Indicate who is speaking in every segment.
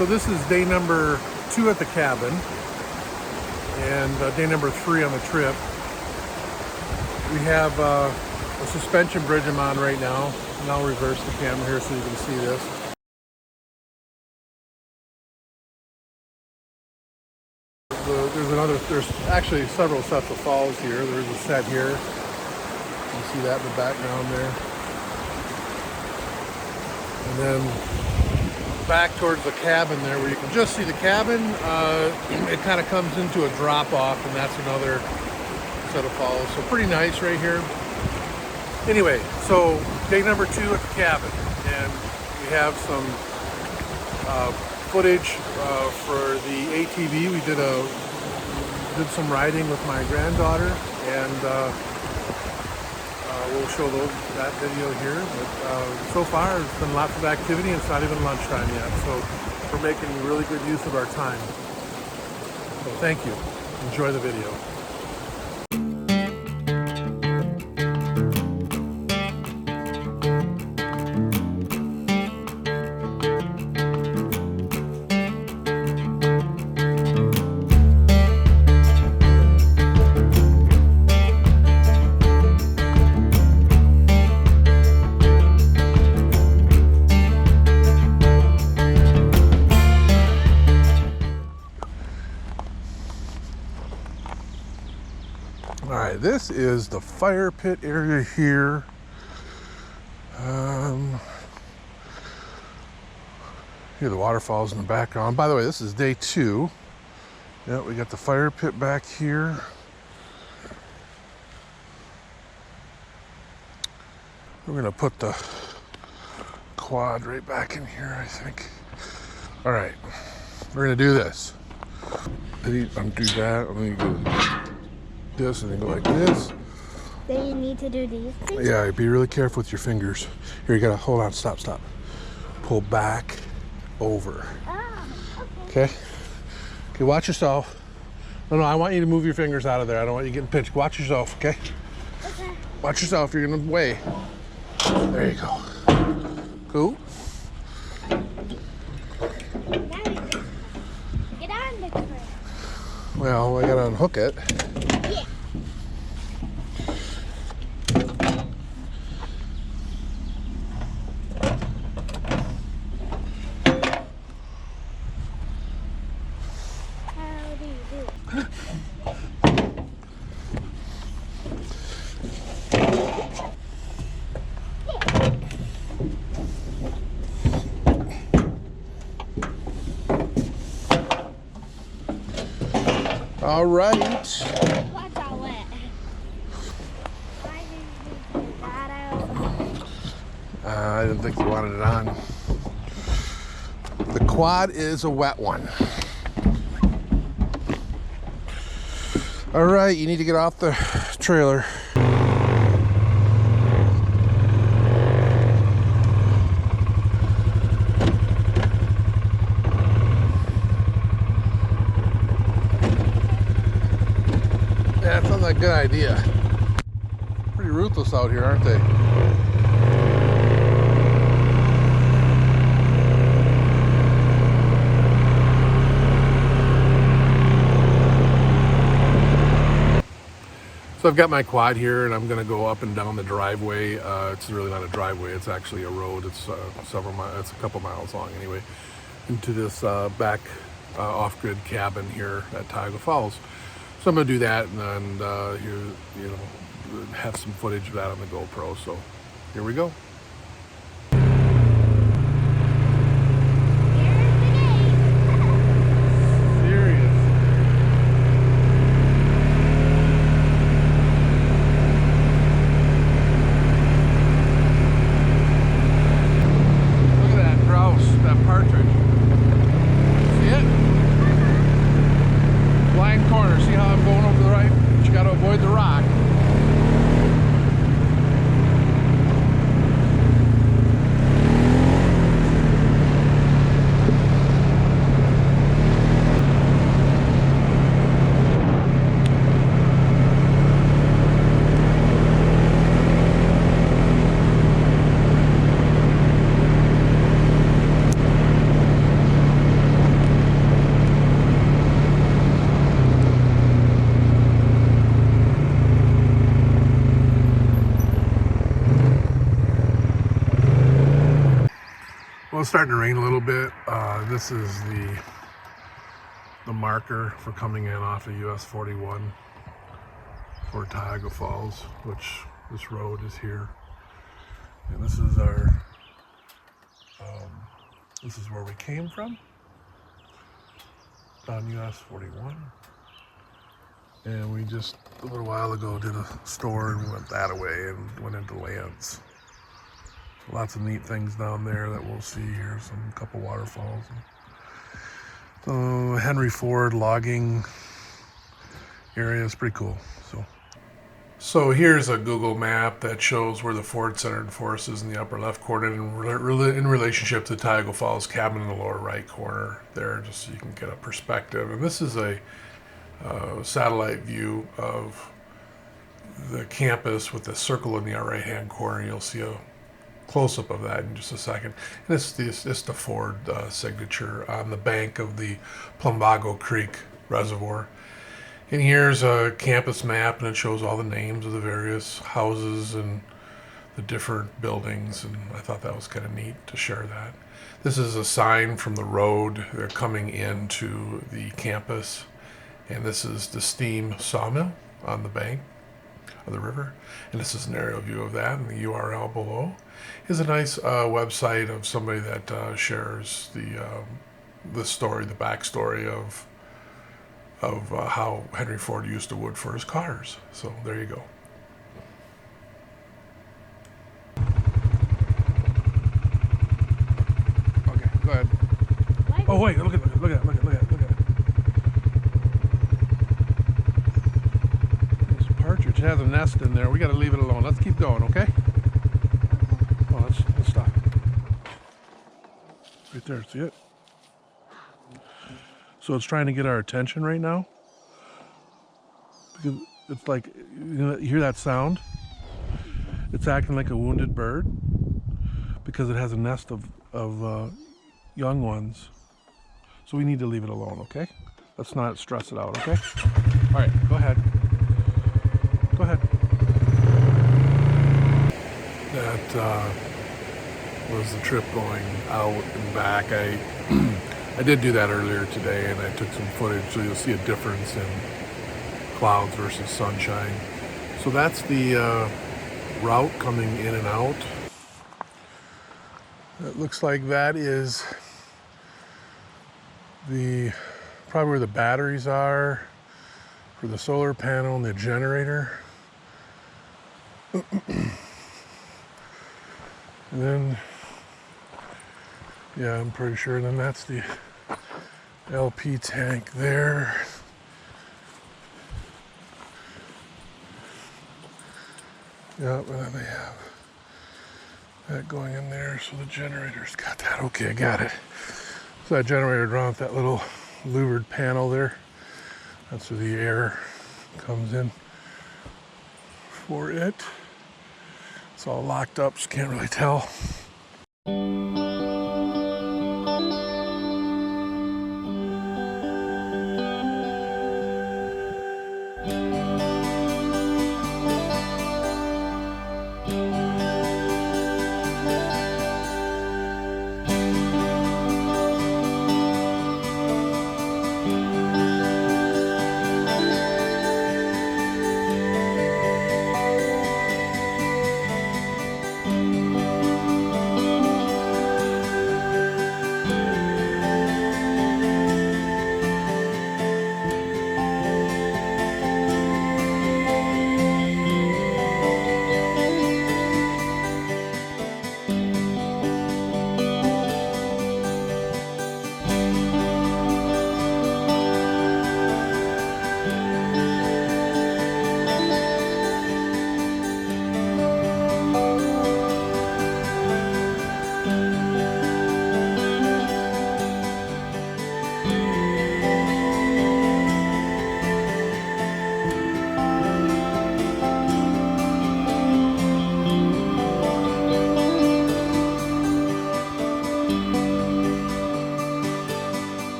Speaker 1: So this is day number 2 at the cabin and day number 3 on the trip. We have a suspension bridge I'm on right now, and I'll reverse the camera here so you can see this. There's actually several sets of falls here. There's a set here. You see that in the background there. And then back towards the cabin there, where you can just see the cabin, it kind of comes into a drop off, and that's another set of falls. So pretty nice right here. Anyway, so day number 2 at the cabin, and we have some footage for the ATV. We did some riding with my granddaughter, and we'll show that video here. But so far, it's been lots of activity, and it's not even lunchtime yet, so we're making really good use of our time. So thank you. Enjoy the video. Alright, this is the fire pit area here. Here the waterfalls in the background. By the way, this is day 2. Yeah, we got the fire pit back here. We're gonna put the quad right back in here, I think. Alright, we're gonna do this. Undo that. I'm gonna go this and then go like this.
Speaker 2: Then you need to do these things?
Speaker 1: Yeah, be really careful with your fingers. Here, you gotta hold on, stop. Pull back, over.
Speaker 2: Ah, okay.
Speaker 1: Okay, watch yourself. No, I want you to move your fingers out of there. I don't want you getting pinched. Watch yourself, okay?
Speaker 2: Okay.
Speaker 1: Watch yourself, you're gonna weigh. There you go. Cool.
Speaker 2: Now get on the crib.
Speaker 1: Well, I gotta unhook it.
Speaker 2: Yeah. How do you do it?
Speaker 1: All right.
Speaker 2: What's all wet? Why did you take that out?
Speaker 1: I didn't think you wanted it on. The quad is a wet one. All right, you need to get off the trailer. Yeah, sounds like a good idea. Pretty ruthless out here, aren't they? So I've got my quad here, and I'm going to go up and down the driveway. It's really not a driveway; it's actually a road. It's several miles. It's a couple miles long, anyway. Into this back off-grid cabin here at Tioga Falls. So I'm going to do that, and you know, have some footage of that on the GoPro. So here we go. Well, it's starting to rain a little bit. This is the marker for coming in off of US 41 for Tioga Falls, which this road is here. And this is our, this is where we came from, on US 41. And we just, a little while ago, did a store and we went that way and went into Lance. Lots of neat things down there that we'll see here, some couple waterfalls. Henry Ford logging area is pretty cool. So here's a Google map that shows where the Ford Center and Forest is in the upper left corner in relationship to Tioga Falls cabin in the lower right corner there, just so you can get a perspective. And this is a satellite view of the campus with the circle in the right hand corner. You'll see a close-up of that in just a second. And it's the Ford signature on the bank of the Plumbago Creek Reservoir. And here's a campus map, and it shows all the names of the various houses and the different buildings, and I thought that was kind of neat to share that. This is a sign from the road. They're coming into the campus, and this is the steam sawmill on the bank of the river, and this is an aerial view of that, and the URL below is a nice website of somebody that shares the story, the backstory of how Henry Ford used the wood for his cars. So there you go. Okay, go ahead. Oh wait, look at it. This partridge has a nest in there. We got to leave it alone. Let's keep going, okay? Oh, let's stop. Right there, see it? So it's trying to get our attention right now, because it's like, you hear that sound? It's acting like a wounded bird because it has a nest of young ones. So we need to leave it alone, okay? Let's not stress it out, okay? All right, go ahead. Go ahead. That was the trip going out and back. I did do that earlier today, and I took some footage, so you'll see a difference in clouds versus sunshine. So that's the route coming in and out. It looks like that is probably where the batteries are for the solar panel and the generator. And then, yeah, I'm pretty sure then that's the LP tank there. Yep, and then they have that going in there, so the generator's got that. Okay, I got it. So that generator runs that little louvered panel there. That's where the air comes in for it. It's all locked up, so you can't really tell.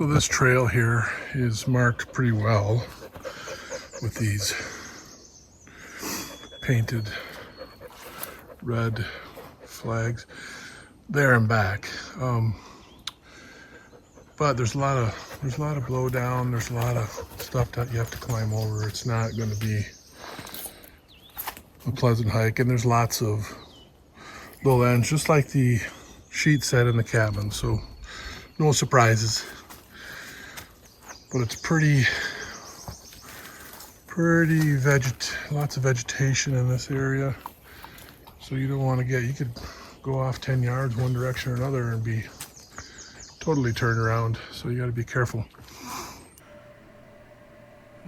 Speaker 1: So this trail here is marked pretty well with these painted red flags there and back. But there's a lot of blowdown. There's a lot of stuff that you have to climb over. It's not going to be a pleasant hike, and there's lots of low ends, just like the sheet said in the cabin. So no surprises. But it's lots of vegetation in this area. So you don't want to you could go off 10 yards one direction or another and be totally turned around. So you got to be careful.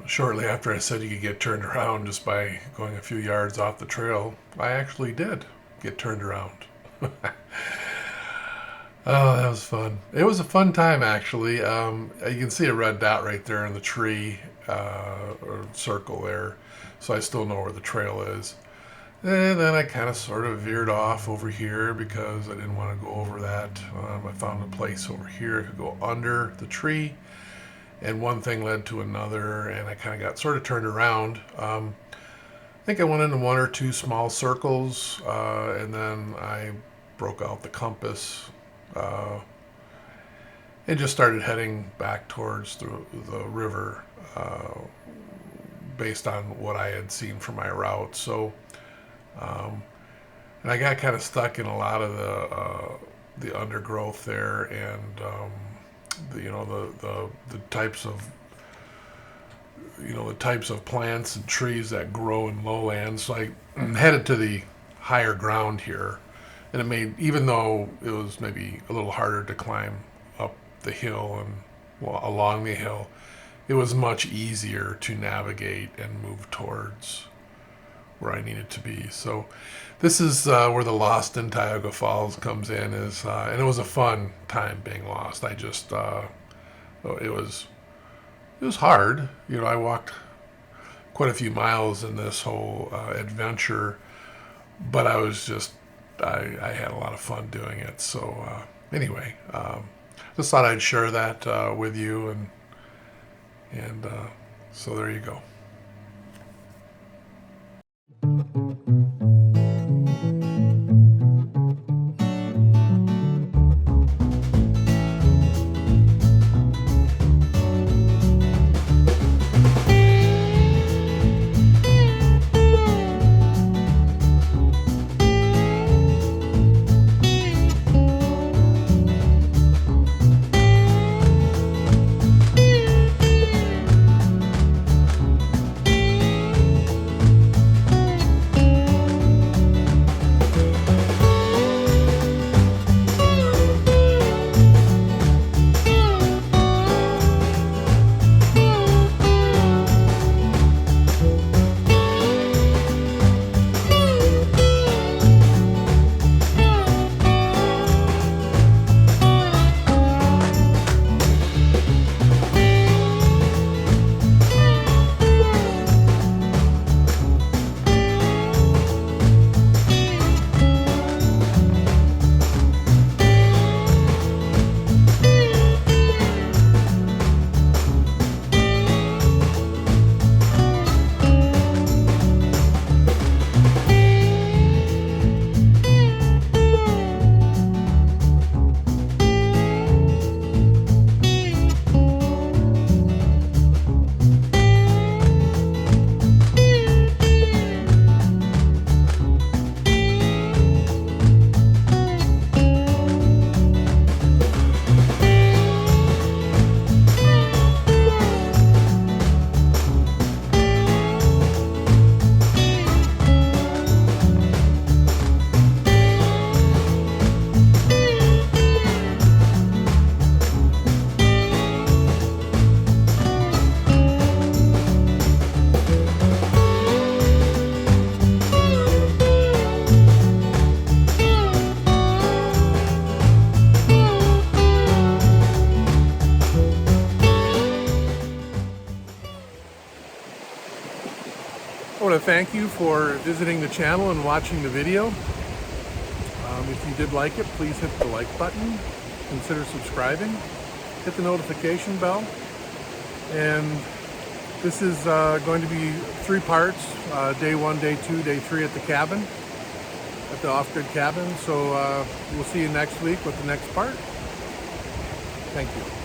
Speaker 1: Shortly after I said you could get turned around just by going a few yards off the trail, I actually did get turned around. Oh, that was fun. It was a fun time, actually. You can see a red dot right there in the tree, or circle there. So I still know where the trail is. And then I kind of sort of veered off over here because I didn't want to go over that. I found a place over here I could go under the tree. And one thing led to another, and I kind of got sort of turned around. I think I went into one or two small circles, and then I broke out the compass. And just started heading back towards the river, based on what I had seen from my route. So, and I got kind of stuck in a lot of the undergrowth there, and the types of plants and trees that grow in lowlands. So I headed to the higher ground here. And it made, even though it was maybe a little harder to climb up the hill and along the hill, it was much easier to navigate and move towards where I needed to be. So this is where the Lost in Tioga Falls comes in, and it was a fun time being lost. I just, it was hard. I walked quite a few miles in this whole adventure, but I was just, I had a lot of fun doing it. So anyway, just thought I'd share that with you, and so there you go. I want to thank you for visiting the channel and watching the video. If you did like it, please hit the like button, consider subscribing, hit the notification bell. And this is going to be 3 parts, day 1, day 2, day 3 at the cabin, at the off-grid cabin. So we'll see you next week with the next part. Thank you.